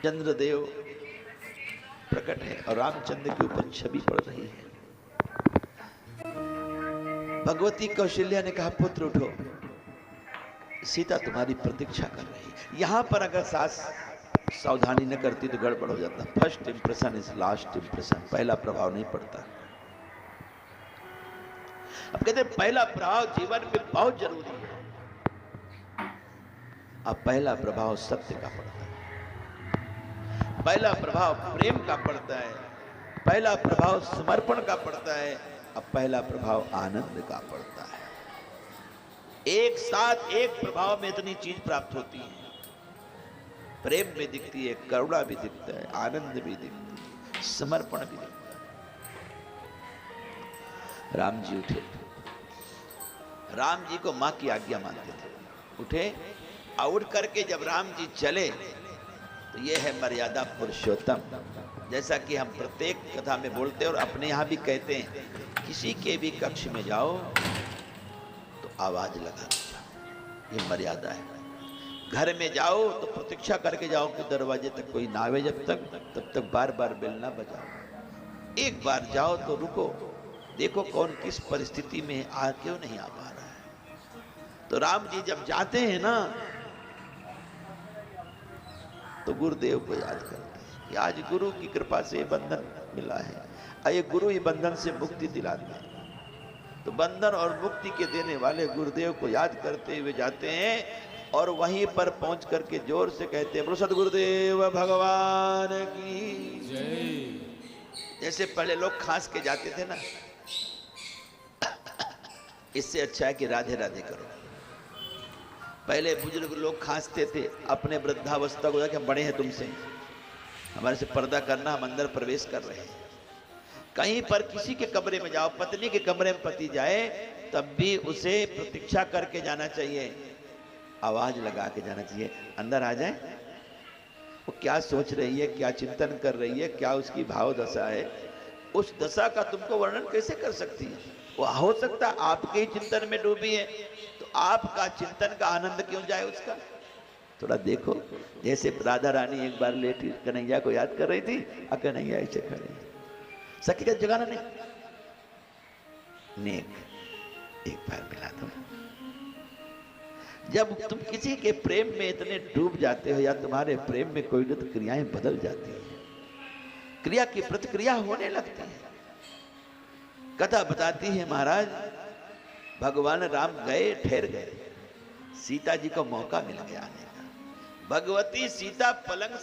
चंद्रदेव प्रकट है और रामचंद्र के ऊपर छवि पड़ रही है। भगवती कौशल्या ने कहा, पुत्र उठो, सीता तुम्हारी प्रतीक्षा कर रही है। यहां पर अगर सास सावधानी न करती तो गड़बड़ हो जाता। First impression is last impression, पहला प्रभाव नहीं पड़ता। अब कहते हैं पहला प्रभाव जीवन में बहुत जरूरी है। अब पहला प्रभाव सत्य का पड़ता है, पहला प्रभाव प्रेम का पड़ता है, पहला प्रभाव समर्पण का पड़ता है, अब पहला प्रभाव आनंद का पड़ता है। एक साथ एक प्रभाव में इतनी चीज प्राप्त होती है। प्रेम भी दिखती है, करुणा भी दिखता है, आनंद भी दिखता है, समर्पण भी दिखता है। राम जी उठे। राम जी को मां की आज्ञा मानते थे। उठे और उठ करके जब राम जी चले तो यह है मर्यादा पुरुषोत्तम। जैसा कि हम प्रत्येक कथा में बोलते हैं और अपने यहां भी कहते हैं, किसी के भी कक्ष में जाओ तो आवाज लगा जाओ, ये मर्यादा है। घर में जाओ तो प्रतीक्षा करके जाओ कि दरवाजे तक कोई ना आवे, तब तक बार बार बेल ना बजाओ। एक बार जाओ तो रुको, देखो कौन किस परिस्थिति में आ क्यों नहीं आ पा रहा है। तो राम जी जब जाते हैं ना तो गुरुदेव को याद करते हैं कि आज गुरु की कृपा से बंधन मिला है, ये गुरु ही बंधन से मुक्ति दिलाते हैं। तो बंधन और मुक्ति के देने वाले गुरुदेव को याद करते हुए जाते हैं और वहीं पर पहुंच करके जोर से कहते हैं, बोलो सद्गुरुदेव भगवान की जय। जैसे पहले लोग खांस के जाते थे ना, इससे अच्छा है कि राधे राधे करो। पहले बुजुर्ग लोग खांसते थे अपने वृद्धावस्था को, कि हम बड़े हैं तुमसे, हमारे से पर्दा करना, हम अंदर प्रवेश कर रहे हैं। कहीं पर किसी के कमरे में जाओ, पत्नी के कमरे में पति जाए, तब भी उसे प्रतीक्षा करके जाना चाहिए, आवाज लगा के जाना चाहिए, अंदर आ जाए। वो क्या सोच रही है, क्या चिंतन कर रही है, क्या उसकी भाव दशा है, उस दशा का तुमको वर्णन कैसे कर सकती है। वो हो सकता आपके ही चिंतन में डूबी है, तो आपका चिंतन का आनंद क्यों जाए उसका। थोड़ा देखो, जैसे राधा रानी एक बार लेटी कन्हैया को याद कर रही थी, कन्हैया ऐसे खड़े, सखी का जगाना नहीं, नेक एक बार मिला दो। जब तुम किसी के प्रेम में इतने डूब जाते हो या तुम्हारे प्रेम में कोई न क्रियाएं बदल जाती है, क्रिया की प्रतिक्रिया होने लगती है। कथा बताती है महाराज, भगवान राम गए, ठहर गए, सीता जी को मौका मिल गया आने का। भगवती सीता पलंग